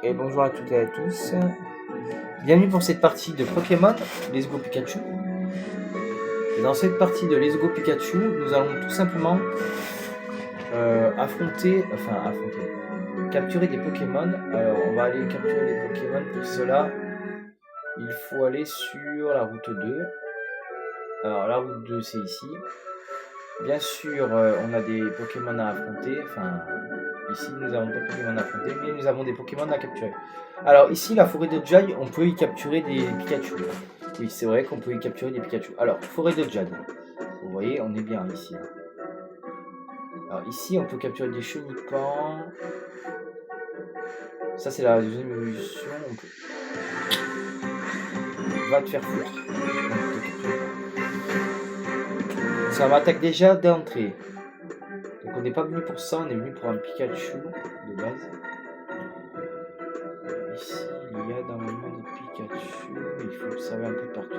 Et bonjour à toutes et à tous. Bienvenue pour cette partie de Pokémon Let's Go Pikachu. Et dans cette partie de Let's Go Pikachu, nous allons tout simplement capturer des Pokémon. Alors on va aller capturer des Pokémon. Pour cela, il faut aller sur la route 2. Alors la route 2 c'est ici. Bien sûr, on a des Pokémon à affronter. Enfin, ici nous n'avons pas de Pokémon à affronter, mais nous avons des Pokémon à capturer. Alors ici, la forêt de Jade, on peut y capturer des Pikachu. Oui, c'est vrai qu'on peut y capturer des Pikachu. Alors, forêt de Jade. Vous voyez, on est bien ici. Alors ici, on peut capturer des Chenipans. Ça, c'est la deuxième évolution. On peut... Va te faire foutre. Ça m'attaque déjà d'entrée. Donc on n'est pas venu pour ça, on est venu pour un Pikachu de base. Ici, il y a normalement des Pikachu, il faut observer un peu partout.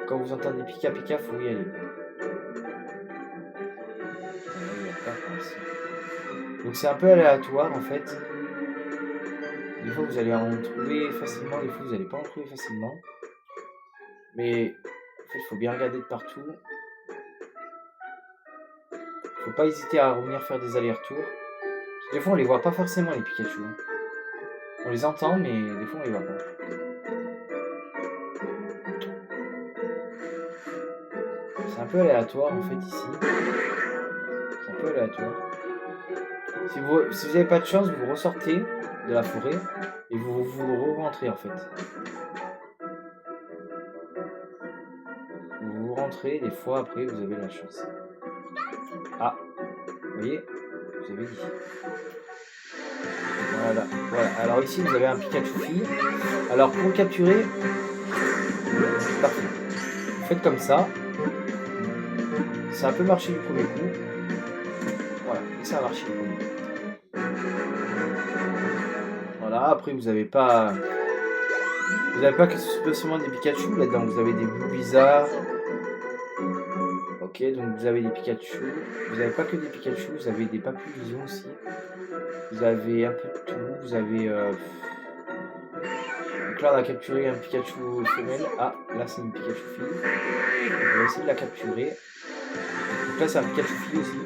Quand vous entendez Pika Pika, faut y aller. Donc c'est un peu aléatoire en fait. Des fois vous allez en trouver facilement, des fois vous n'allez pas en trouver facilement. Mais en fait il faut bien regarder de partout. Faut pas hésiter à revenir faire des allers-retours. Des fois on les voit pas forcément les Pikachu. On les entend mais des fois on les voit pas. C'est un peu aléatoire en fait ici. C'est un peu aléatoire. Si vous n'avez pas de chance, vous ressortez de la forêt et vous rentrez en fait. Vous rentrez, des fois après vous avez la chance. Ah, vous voyez, vous avez dit. Voilà. Alors ici vous avez un Pikachu fille. Alors pour le capturer, parfait. Vous faites comme ça. Ça a un peu marché du premier coup. Voilà, et ça a marché du premier coup. Voilà, après vous n'avez pas que spécialement des Pikachu là-dedans, vous avez des Bulbizarre. Ok, donc vous avez des Pikachu. Vous n'avez pas que des Pikachu, vous avez des Papillons aussi. Vous avez un peu de tout, vous avez... Donc là on a capturé un Pikachu femelle. Ah, là c'est une Pikachu fille. On va essayer de la capturer. Donc là c'est un Pikachu fille aussi.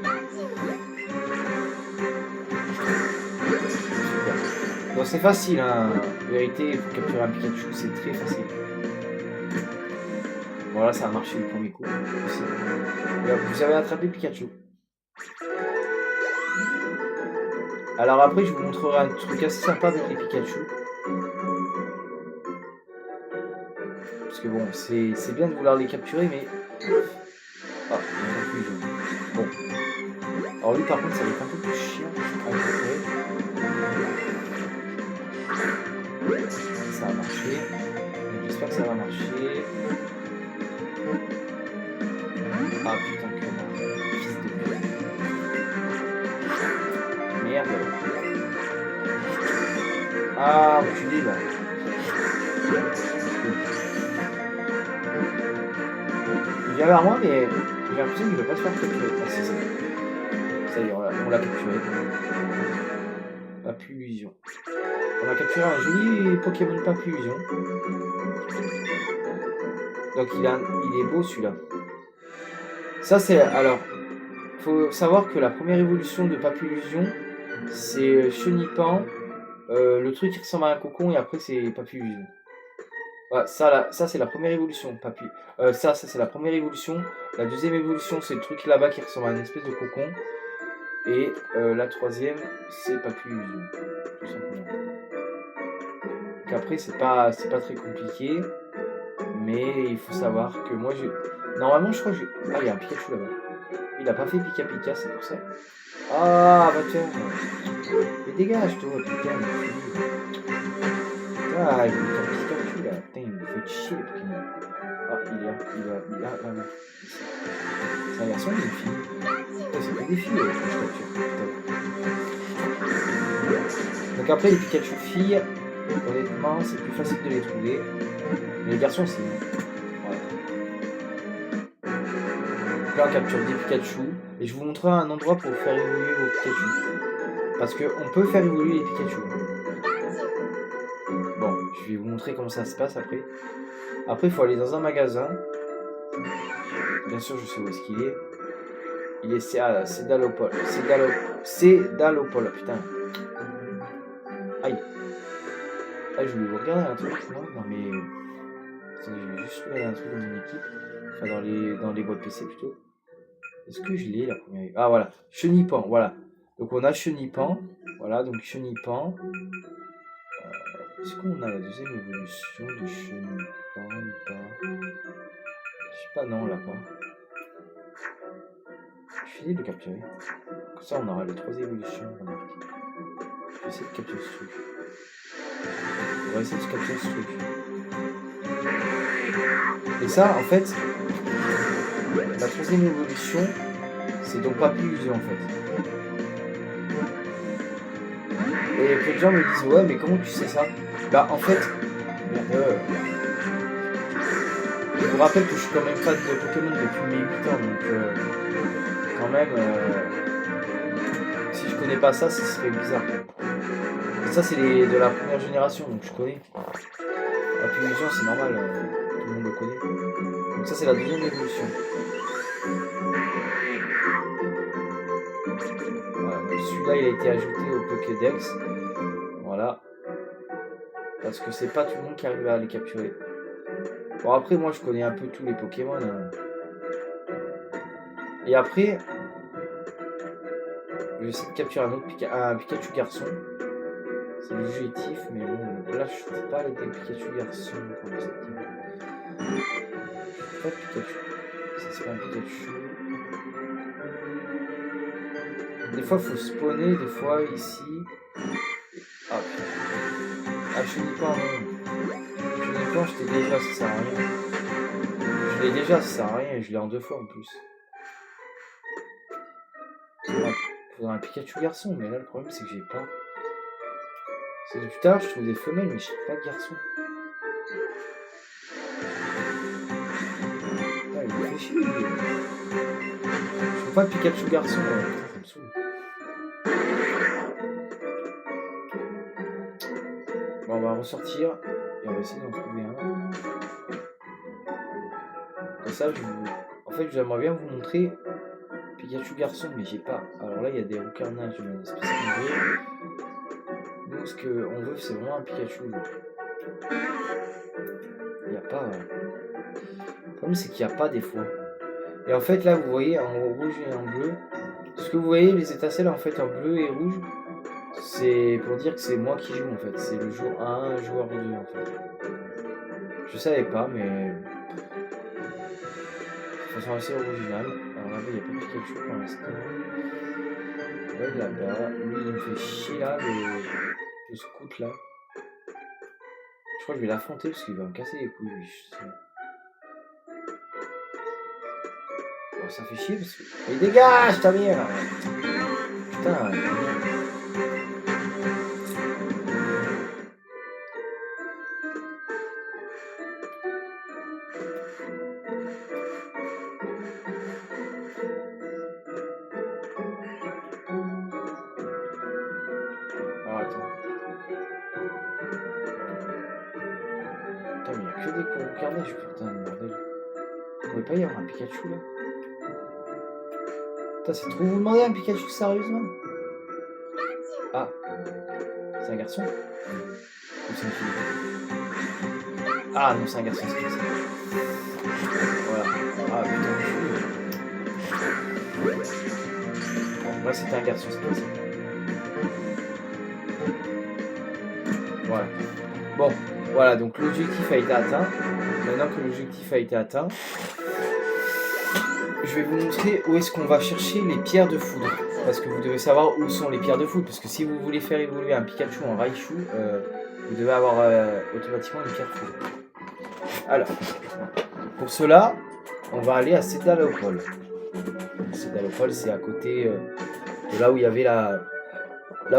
Bon, c'est facile, hein. En vérité, pour capturer un Pikachu, c'est très facile. Voilà, ça a marché le premier coup. Aussi. Et vous avez attrapé Pikachu. Alors après, je vous montrerai un truc assez sympa avec les Pikachu. Parce que bon, c'est bien de vouloir les capturer, mais... Ah, il n'y en a plus. Bon. Alors lui, par contre, ça va être un peu plus chiant à capturer. Ça a marché. J'espère que ça va marcher. Ah putain que merde. Fils de pute. Merde. Ah, enculé là. Il vient vers moi, mais j'ai l'impression qu'il ne veut pas se faire capturer. Ah, c'est ça. Ça y est, on l'a capturé. Papillusion. On a capturé un joli Pokémon Papillusion. Donc il est beau celui-là. Ça c'est... Alors, faut savoir que la première évolution de Papillusion, c'est Chenipan, le truc qui ressemble à un cocon, et après c'est Papillusion. Voilà, ça c'est la première évolution. Ça c'est la première évolution. La deuxième évolution, c'est le truc là-bas qui ressemble à une espèce de cocon. Et la troisième, c'est Papillusion, tout simplement. Donc après, c'est pas très compliqué. Mais il faut savoir que moi, normalement, je crois que ah, il y a un Pikachu là-bas. Il a pas fait Pika Pika, c'est pour ça. Ah, bah tiens. Mais dégage, toi, putain. Ah, il y a un Pikachu là. Putain, il me fait chier, les Pokémon. Ah, il est là. Là. C'est un garçon ou une fille? Putain, c'est que des filles, je capture. Donc après, les Pikachu filles, honnêtement, c'est plus facile de les trouver. Mais les garçons aussi. Voilà. Donc là, on capture des Pikachu. Et je vous montrerai un endroit pour faire évoluer vos Pikachu. Parce qu'on peut faire évoluer les Pikachu. je vais vous montrer comment ça se passe après. Après, il faut aller dans un magasin. Bien sûr, je sais où est-ce qu'il est. Il est à Cédalopole. Cédalopole, putain. Aïe. Ah, je voulais vous regarder un truc, moi. Non, mais... Attendez, je vais juste regarder un truc dans mon équipe. Enfin, dans les boîtes PC, plutôt. Est-ce que je l'ai, la première... Ah, voilà. Chenipan, voilà. Donc, on a Chenipan. Voilà, donc Chenipan. Est-ce qu'on a la deuxième évolution de Chenipan ou pas? Je sais pas, non, là, pas. Je vais essayer de le capturer. Comme ça, on aura les 3 évolutions. Remarque. Je vais essayer de capturer ce truc. On va essayer de capturer ce truc. Et ça, en fait, la 3e évolution, c'est donc Papillusion, en fait. Et peu de gens me disent, ouais, mais comment tu sais ça? Bah, en fait, je vous rappelle que je suis quand même fan de Pokémon depuis mes 8 ans, donc quand même, si je connais pas ça, ce serait bizarre. Et ça, c'est de la première génération, donc je connais. Papillusion, c'est normal, tout le monde le connaît. Donc ça, c'est la 2e évolution. Voilà, celui-là, il a été ajouté au Pokédex. Voilà. Parce que c'est pas tout le monde qui arrive à les capturer. Bon, après, moi, je connais un peu tous les Pokémon. Hein. Et après, je vais essayer de capturer un Pikachu garçon. C'est l'objectif, mais bon, là, je ne trouve pas avec des Pikachu garçon pour l'instant. Pas de Pikachu. Ça, c'est pas un Pikachu. Des fois, il faut spawner, des fois, ici. Ah, putain. Ah, Chenipan, non. Chenipan, je l'ai déjà, ça sert à rien. Je l'ai déjà, ça sert à rien, et je l'ai en 2 fois en plus. Faudrait un Pikachu garçon, mais là, le problème, c'est que j'ai pas. C'est depuis tard, je trouve des femelles, mais je sais pas de garçon. Ah, il me fait chier, lui. Je trouve pas de Pikachu garçon, là. Putain, ça me saoule. Bon, on va ressortir et on va essayer d'en trouver un. Comme ça, en fait, j'aimerais bien vous montrer Pikachu garçon, mais j'ai pas. Alors là, il y a des roucarnages spécialisés. Nous, ce qu'on veut, c'est vraiment un Pikachu. Il n'y a pas. Le problème, c'est qu'il n'y a pas des fois. Et en fait, là, vous voyez en rouge et en bleu. Ce que vous voyez, les étincelles en fait en bleu et rouge, c'est pour dire que c'est moi qui joue en fait. C'est le jour 1, joueur 2 en fait. Je savais pas, mais de façon assez originale. Alors là-bas, il n'y a pas de Pikachu pour l'instant. Ouais, là-bas, lui, il me fait chier là, le scout là. Je crois que je vais l'affronter parce qu'il va me casser les couilles, lui. Bon, ça fait chier parce que. Mais dégage, ta mère! Putain! Alors attends. Putain, mais il n'y a que des carnages, putain, bordel. Il pourrait pas y avoir un Pikachu là? Putain, c'est trop vous demander un Pikachu sérieusement? Ah, c'est un garçon? Ou c'est une fille? Ah non, c'est un garçon, c'est ça. Voilà. Ah putain, je suis. Bon, là c'était un garçon, c'est pas ça. Voilà. Bon, voilà, donc l'objectif a été atteint. Maintenant que l'objectif a été atteint, je vais vous montrer où est-ce qu'on va chercher les pierres de foudre. Parce que vous devez savoir où sont les pierres de foudre. Parce que si vous voulez faire évoluer un Pikachu en Raichu, vous devez avoir automatiquement une pierre de foudre. Alors, pour cela, on va aller à Cédalopole. Cédalopole, c'est à côté de là où il y avait là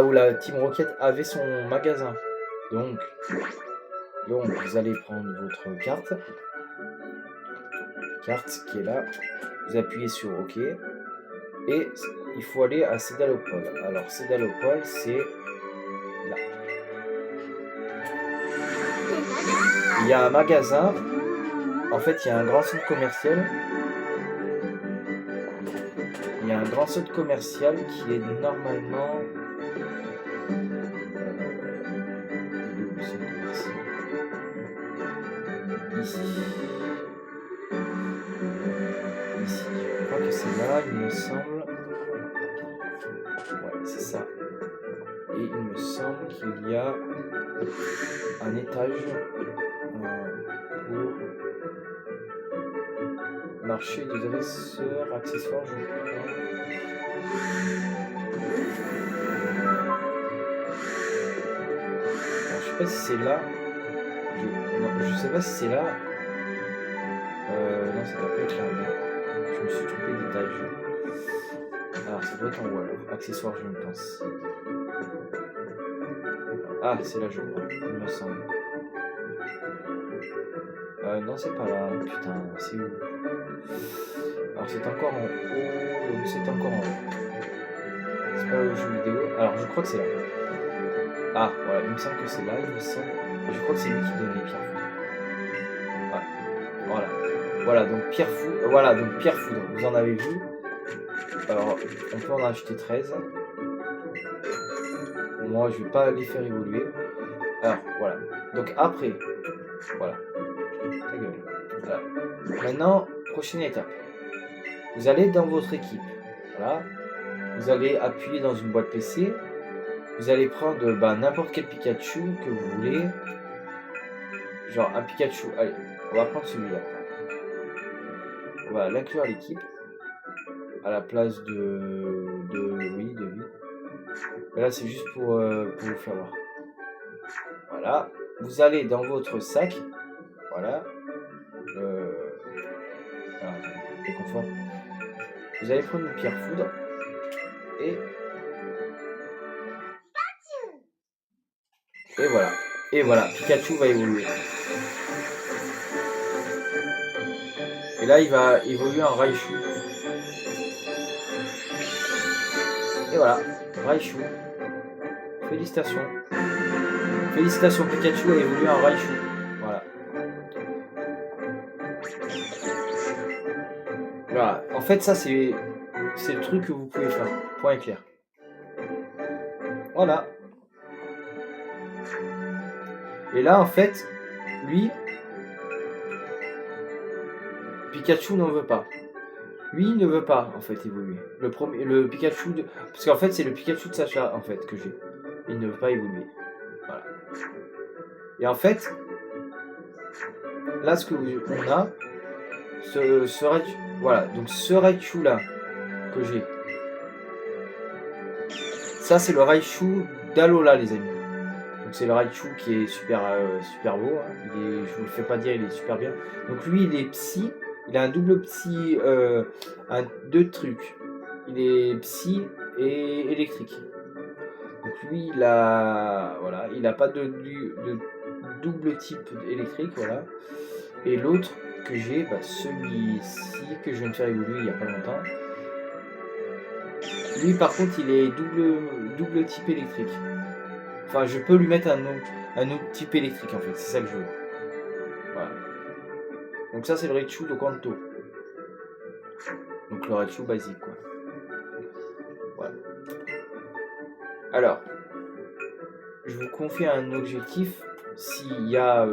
où la Team Rocket avait son magasin. Donc, vous allez prendre votre carte qui est là. Vous appuyez sur OK. Et il faut aller à Cédalopole. Alors, Cédalopole, c'est là. il y a un magasin. En fait, il y a un grand centre commercial. Il y a un grand centre commercial qui est normalement... il est où, le centre commercial? Ici. Ici. Je crois que c'est là, il me semble. Ouais, c'est ça. Et il me semble qu'il y a un étage pour marché de dresseurs, accessoires, je crois. Alors, je sais pas si c'est là. Non, je sais pas si c'est là. Non, ça doit pas être là. Je me suis trompé d'étage. Alors, ça doit être en haut alors. Accessoires, je me pense. Ah, c'est là, je crois. Il me semble. Non, c'est pas là. Putain, c'est où? Alors, c'est encore en haut. C'est encore en haut. C'est pas au jeu vidéo. Alors, je crois que c'est là. Ah, voilà, il me semble que c'est là. Il me semble. Je crois que c'est lui qui donne les pierres foudres. Ouais. Voilà. Voilà, donc pierre foudre. Voilà, donc pierre foudre. Vous en avez vu. Alors, on peut en acheter 13. Moi, je vais pas les faire évoluer. Alors, voilà. Donc après, voilà. Ta gueule. Voilà. Maintenant, prochaine étape. Vous allez dans votre équipe. Voilà. Vous allez appuyer dans une boîte PC. Vous allez prendre n'importe quel Pikachu que vous voulez. Genre un Pikachu. Allez, on va prendre celui-là. On va l'inclure à l'équipe. À la place de lui. Mais là, c'est juste pour vous faire voir. Voilà. Vous allez dans votre sac. Voilà. Alors, attendez, confort. Vous allez prendre une pierre foudre. Et voilà. Et voilà. Pikachu va évoluer. Et là, il va évoluer en Raichu. Et voilà. Raichu. Félicitations. Félicitations, Pikachu a évolué en Raichu. Voilà. Voilà. En fait, ça, c'est le truc que vous pouvez faire. Point éclair. Voilà. Et là, en fait, lui, Pikachu n'en veut pas. Lui, il ne veut pas, en fait, évoluer. Le Pikachu de... Parce qu'en fait, c'est le Pikachu de Sacha, en fait, que j'ai. Il ne veut pas évoluer. Voilà. Et en fait, là, ce que on a, ce Raichu... Voilà, donc ce Raichu-là, que j'ai. Ça, c'est le Raichu d'Alola, les amis. Donc c'est le Raichu qui est super, super beau. Hein. Je vous le fais pas dire, il est super bien. Donc lui, il est psy. Il a un double psy, deux trucs. Il est psy et électrique. Donc lui, il a, voilà, il a pas de double type électrique, voilà. Et l'autre que j'ai, celui-ci que je viens de faire évoluer il y a pas longtemps. Lui, par contre, il est double type électrique. Enfin, je peux lui mettre un autre type électrique, en fait. C'est ça que je veux. Voilà. Donc ça, c'est le Raichu de Kanto. Donc le Raichu basique, quoi. Voilà. Alors, je vous confie un objectif. S'il y a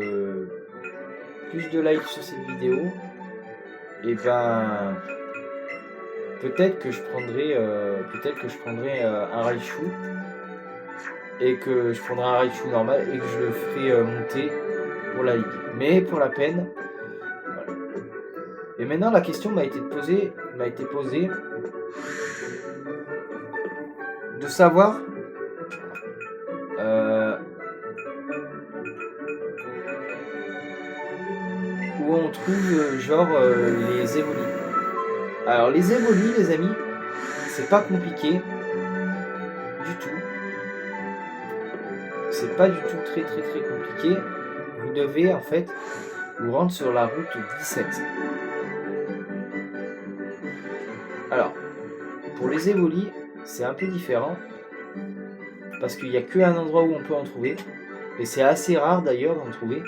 plus de likes sur cette vidéo, et ben... Peut-être que je prendrai un Raichu. Et que je prendrai un Raichu normal et que je le ferai monter pour la ligue. Mais pour la peine, voilà. Et maintenant la question m'a été posée de savoir où on trouve les évolis. Alors les évolis, les amis, c'est pas compliqué du tout. C'est pas du tout très compliqué. Vous devez en fait vous rendre sur la route 17. Alors, pour les évolis, c'est un peu différent parce qu'il n'y a qu'un endroit où on peut en trouver et c'est assez rare d'ailleurs d'en trouver.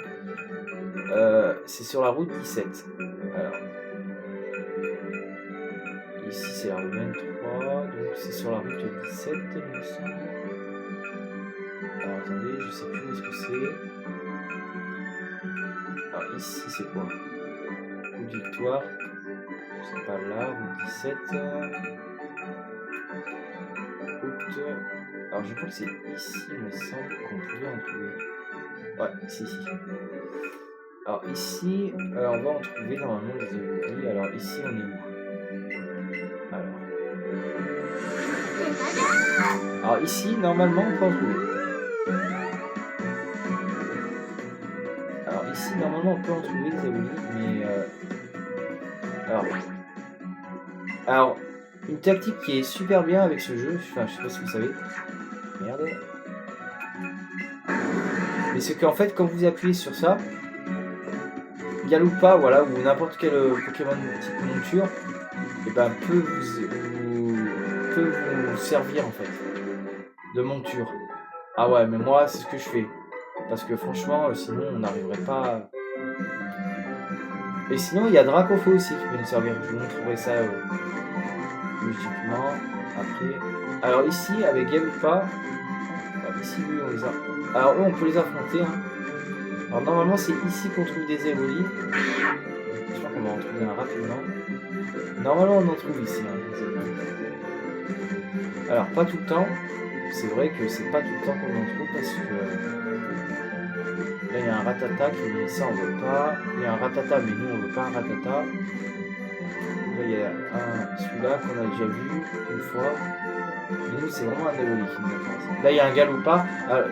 c'est sur la route 17. Alors, ici c'est la route 23, donc c'est sur la route 17, il me semble. Alors attendez, je sais plus où est-ce que c'est. Alors ici c'est quoi? Route Victoire. C'est pas là, route 17. Route. Alors je crois que c'est ici, il me semble qu'on pouvait en trouver. Ouais, ici. Alors ici, on va en trouver normalement des évolués. Alors ici, on est où? Alors ici, normalement, on peut en trouver. Alors ici, normalement, on peut en trouver des évolués, mais alors, une tactique qui est super bien avec ce jeu, enfin, je sais pas si vous savez. Merde. Mais c'est qu'en fait, quand vous appuyez sur ça, Galoupa, voilà, ou n'importe quel Pokémon de type monture, et ben peut vous servir en fait de monture. Ah ouais, mais moi c'est ce que je fais parce que franchement, sinon on n'arriverait pas. Et sinon il y a Dracofeu aussi qui peut nous servir. Je vous montrerai ça logiquement après. Alors ici avec Galoupa, ici lui on les a. Alors eux on peut les affronter. Hein. Alors normalement c'est ici qu'on trouve des évolis. Je crois qu'on va en trouver un rapidement. Normalement on en trouve ici. Hein, des évolis. Alors pas tout le temps. C'est vrai que c'est pas tout le temps qu'on en trouve parce que là il y a un ratata mais ça on veut pas. Il y a un ratata mais nous on veut pas un ratata. Là il y a celui-là qu'on a déjà vu une fois. Mais nous c'est vraiment un évoli qui nous intéresse. Là il y a un Galoupa.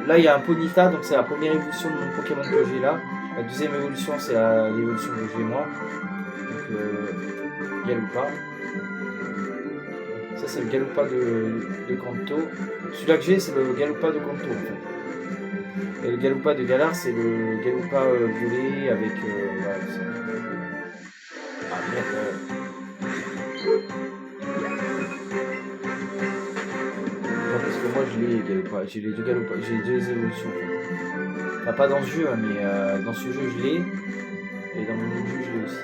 Là il y a un Ponyta, donc c'est la première évolution de mon Pokémon que j'ai là. La deuxième évolution c'est l'évolution que j'ai moi. Donc Galoupa. Ça c'est le Galoupa de Kanto. Celui-là que j'ai c'est le Galoupa de Kanto en fait. Et le Galoupa de Galar c'est le Galoupa violet avec voilà, ça. Ah merde. Non, parce que moi je l'ai Galoupa. J'ai les deux Galoupa, j'ai les deux évolutions en fait. Enfin, pas dans ce jeu hein, mais dans ce jeu je l'ai. Et dans mon autre jeu je l'ai aussi.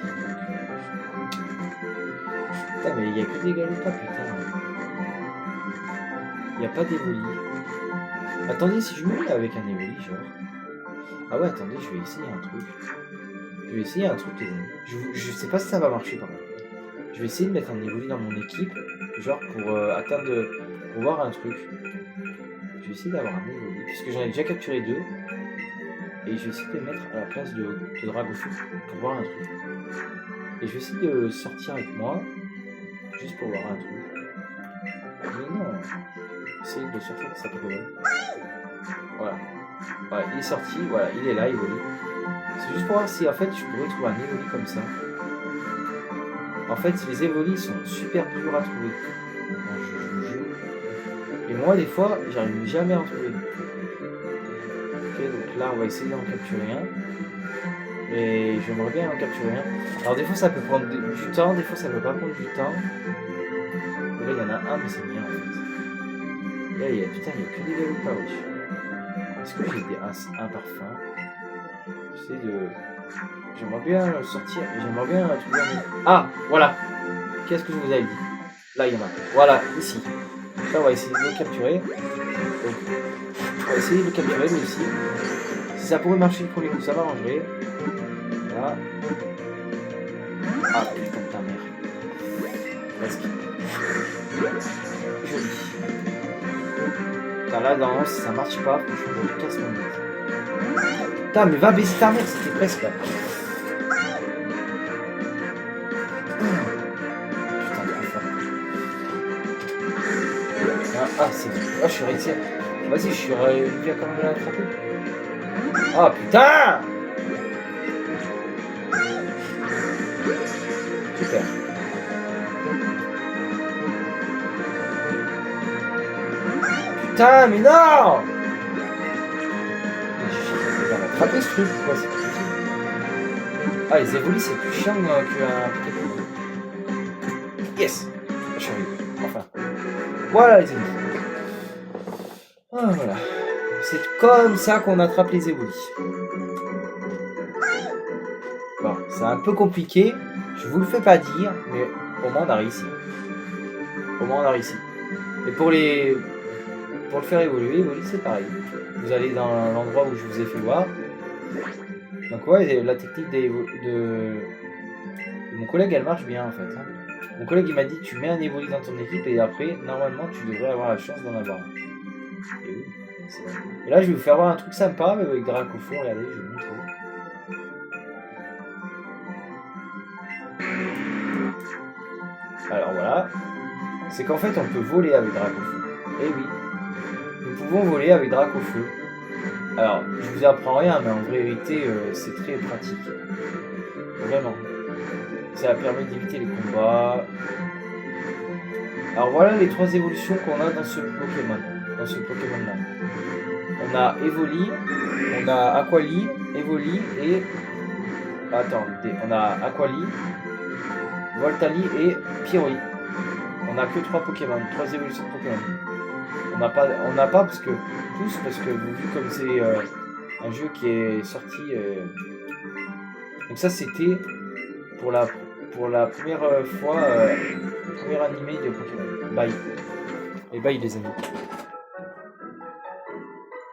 Putain mais il n'y a que des Galoupa putain. Il n'y a pas d'évoli. Attendez, si je me mets avec un évoli, genre. Ah ouais, attendez, je vais essayer un truc. Je vais essayer un truc, les amis. Je sais pas si ça va marcher par contre. Je vais essayer de mettre un évoli dans mon équipe, genre pour atteindre. Pour voir un truc. Je vais essayer d'avoir un évoli, puisque j'en ai déjà capturé 2. Et je vais essayer de les mettre à la place de Dragofeu pour voir un truc. Et je vais essayer de sortir avec moi, juste pour voir un truc. Mais non, essayer de sortir de sa Pokémon. Voilà. Voilà, il est sorti, voilà, il est là, Evoli. C'est juste pour voir si en fait je pourrais trouver un Evoli comme ça. En fait, les Evolis sont super durs à trouver. Quand je joue. Et moi, des fois, j'arrive jamais à en trouver. Ok, donc là, on va essayer d'en capturer un. Mais j'aimerais bien en capturer un. Alors, des fois, ça peut prendre du temps, des fois, ça peut pas prendre du temps. Et là, il y en a un, mais c'est bien en fait. Là, putain, il n'y a que des Galoupa, wesh. Est-ce que j'ai un parfum? J'essaie de. J'aimerais bien sortir. J'aimerais bien trouver un. Ah, voilà. Qu'est-ce que je vous avais dit? Là, il y en a. Voilà, ici. Là, on va essayer de le capturer. Donc, on va essayer de le capturer, lui aussi. Si ça pourrait marcher le premier coup, ça m'arrangerait. Voilà. Ah, putain de ta mère. Presque. Joli. Putain, là, normalement, si ça marche pas, je me casse mon nez. Putain, mais va baisser ta mère, c'était presque là. Putain, trop fort. Ah, c'est bon. Ah, je suis réussi. Vas-y, je suis réussi à quand même l'attraper. Ah, putain! Super. Putain, mais non! Je vais attraper ce truc, quoi, c'est plus possible. Ah, les évolis, c'est plus chiant qu'un Pokémon. Yes! Je suis arrivé, enfin. Voilà, les évolis. Ah, voilà. C'est comme ça qu'on attrape les évolis. C'est un peu compliqué, je vous le fais pas dire, mais au moins on a réussi. Au moins on a réussi. Et pour le faire évoluer, c'est pareil. Vous allez dans l'endroit où je vous ai fait voir. Donc ouais, la technique de mon collègue, elle marche bien en fait. Hein. Mon collègue, il m'a dit, tu mets un Evoli dans ton équipe et après, normalement, tu devrais avoir la chance d'en avoir un. Et oui, c'est vrai. Et là, je vais vous faire voir un truc sympa avec Dracofeu. Regardez, je vais vous montrer. Alors voilà. C'est qu'en fait, on peut voler avec Dracofeu. Eh oui. Nous pouvons voler avec Dracofeu. Alors, je vous apprends rien, mais en vérité, c'est très pratique. Vraiment. Ça permet d'éviter les combats. Alors voilà les 3 évolutions qu'on a dans ce Pokémon. Dans ce Pokémon-là. On a Evoli, on a Aquali, Evoli et... Attendez, on a Aquali, Voltali et Pyroï. On a que 3 Pokémon, 3 évolutions de Pokémon. On n'a pas parce que vu comme c'est un jeu qui est sorti. Donc ça c'était pour la première fois, le premier animé de Pokémon. Bye. Et bye les amis.